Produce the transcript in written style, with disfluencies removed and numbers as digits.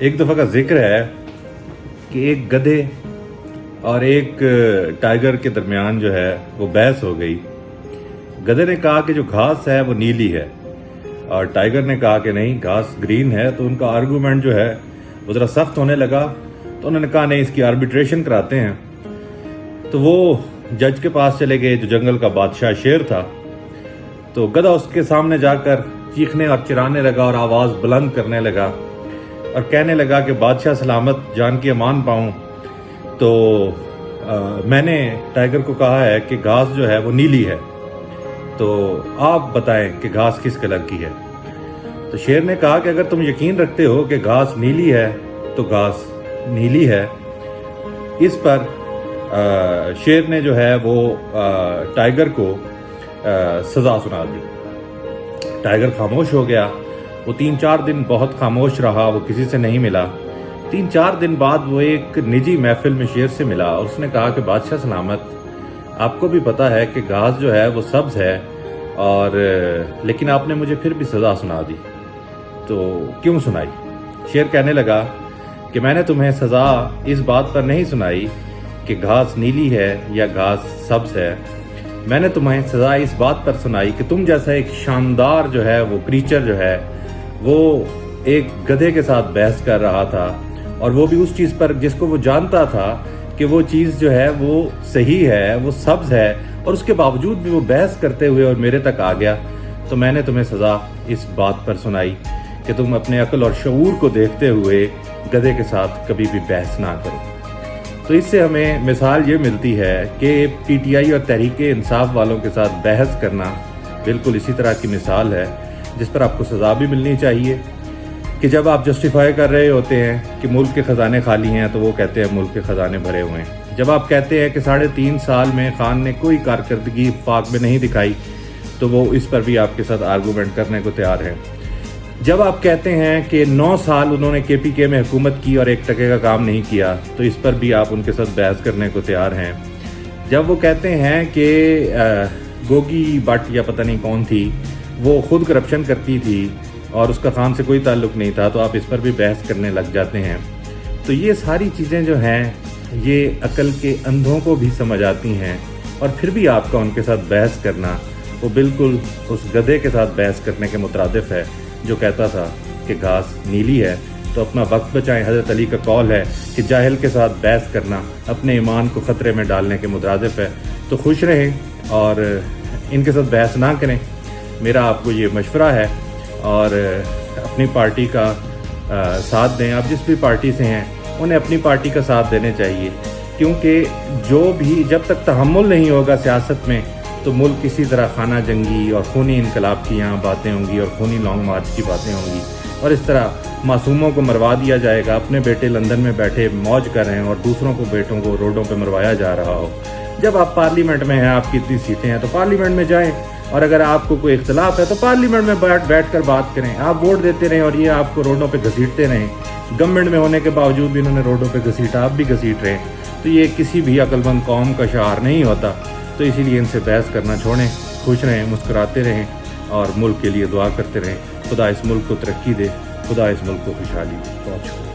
ایک دفعہ کا ذکر ہے کہ ایک گدھے اور ایک ٹائیگر کے درمیان جو ہے وہ بحث ہو گئی۔ گدھے نے کہا کہ جو گھاس ہے وہ نیلی ہے اور ٹائیگر نے کہا کہ نہیں، گھاس گرین ہے۔ تو ان کا آرگومنٹ جو ہے وہ ذرا سخت ہونے لگا، تو انہوں نے کہا نہیں، اس کی آربیٹریشن کراتے ہیں۔ تو وہ جج کے پاس چلے گئے جو جنگل کا بادشاہ شیر تھا۔ تو گدھا اس کے سامنے جا کر چیخنے اور چرانے لگا اور آواز بلند کرنے لگا اور کہنے لگا کہ بادشاہ سلامت، جان کی امان پاؤں، تو میں نے ٹائیگر کو کہا ہے کہ گھاس جو ہے وہ نیلی ہے، تو آپ بتائیں کہ گھاس کس کلر کی ہے۔ تو شیر نے کہا کہ اگر تم یقین رکھتے ہو کہ گھاس نیلی ہے تو گھاس نیلی ہے۔ اس پر شیر نے جو ہے وہ ٹائیگر کو سزا سنا دی۔ ٹائیگر خاموش ہو گیا۔ وہ 3-4 دن بہت خاموش رہا، وہ کسی سے نہیں ملا۔ 3-4 دن بعد وہ ایک نجی محفل میں شیر سے ملا اور اس نے کہا کہ بادشاہ سلامت، آپ کو بھی پتا ہے کہ گھاس جو ہے وہ سبز ہے، اور لیکن آپ نے مجھے پھر بھی سزا سنا دی، تو کیوں سنائی؟ شیر کہنے لگا کہ میں نے تمہیں سزا اس بات پر نہیں سنائی کہ گھاس نیلی ہے یا گھاس سبز ہے، میں نے تمہیں سزا اس بات پر سنائی کہ تم جیسا ایک شاندار جو ہے وہ کریچر جو ہے وہ ایک گدھے کے ساتھ بحث کر رہا تھا، اور وہ بھی اس چیز پر جس کو وہ جانتا تھا کہ وہ چیز جو ہے وہ صحیح ہے، وہ سبز ہے، اور اس کے باوجود بھی وہ بحث کرتے ہوئے اور میرے تک آ گیا۔ تو میں نے تمہیں سزا اس بات پر سنائی کہ تم اپنے عقل اور شعور کو دیکھتے ہوئے گدھے کے ساتھ کبھی بھی بحث نہ کرو۔ تو اس سے ہمیں مثال یہ ملتی ہے کہ پی ٹی آئی اور تحریک انصاف والوں کے ساتھ بحث کرنا بالکل اسی طرح کی مثال ہے جس پر آپ کو سزا بھی ملنی چاہیے، کہ جب آپ جسٹیفائی کر رہے ہوتے ہیں کہ ملک کے خزانے خالی ہیں تو وہ کہتے ہیں ملک کے خزانے بھرے ہوئے ہیں۔ جب آپ کہتے ہیں کہ 3.5 سال میں خان نے کوئی کارکردگی وفاق میں نہیں دکھائی تو وہ اس پر بھی آپ کے ساتھ آرگومنٹ کرنے کو تیار ہیں۔ جب آپ کہتے ہیں کہ 9 سال انہوں نے کے پی کے میں حکومت کی اور 1 ٹکے کا کام نہیں کیا تو اس پر بھی آپ ان کے ساتھ بحث کرنے کو تیار ہیں۔ جب وہ کہتے ہیں کہ گوگی بٹ یا پتہ نہیں کون تھی، وہ خود کرپشن کرتی تھی اور اس کا خان سے کوئی تعلق نہیں تھا، تو آپ اس پر بھی بحث کرنے لگ جاتے ہیں۔ تو یہ ساری چیزیں جو ہیں یہ عقل کے اندھوں کو بھی سمجھ آتی ہیں، اور پھر بھی آپ کا ان کے ساتھ بحث کرنا وہ بالکل اس گدھے کے ساتھ بحث کرنے کے مترادف ہے جو کہتا تھا کہ گھاس نیلی ہے۔ تو اپنا وقت بچائیں۔ حضرت علی کا قول ہے کہ جاہل کے ساتھ بحث کرنا اپنے ایمان کو خطرے میں ڈالنے کے مترادف ہے۔ تو خوش رہیں اور ان کے ساتھ بحث نہ کریں، میرا آپ کو یہ مشورہ ہے، اور اپنی پارٹی کا ساتھ دیں۔ آپ جس بھی پارٹی سے ہیں انہیں اپنی پارٹی کا ساتھ دینے چاہیے، کیونکہ جو بھی جب تک تحمل نہیں ہوگا سیاست میں تو ملک اسی طرح خانہ جنگی اور خونی انقلاب کی یہاں باتیں ہوں گی اور خونی لانگ مارچ کی باتیں ہوں گی، اور اس طرح معصوموں کو مروا دیا جائے گا۔ اپنے بیٹے لندن میں بیٹھے موج کر رہے ہیں اور دوسروں کو بیٹوں کو روڈوں پہ مروایا جا رہا ہو۔ جب آپ پارلیمنٹ میں ہیں، آپ کی اتنی سیٹیں ہیں تو پارلیمنٹ میں جائیں، اور اگر آپ کو کوئی اختلاف ہے تو پارلیمنٹ میں بیٹھ کر بات کریں۔ آپ ووٹ دیتے رہیں اور یہ آپ کو روڈوں پہ گھسیٹتے رہیں۔ گورنمنٹ میں ہونے کے باوجود بھی انہوں نے روڈوں پہ گھسیٹا، آپ بھی گھسیٹ رہے ہیں، تو یہ کسی بھی عقل مند قوم کا شعار نہیں ہوتا۔ تو اسی لیے ان سے بحث کرنا چھوڑیں، خوش رہیں، مسکراتے رہیں اور ملک کے لیے دعا کرتے رہیں۔ خدا اس ملک کو ترقی دے، خدا اس ملک کو خوشحالی دے۔ بہت شکریہ۔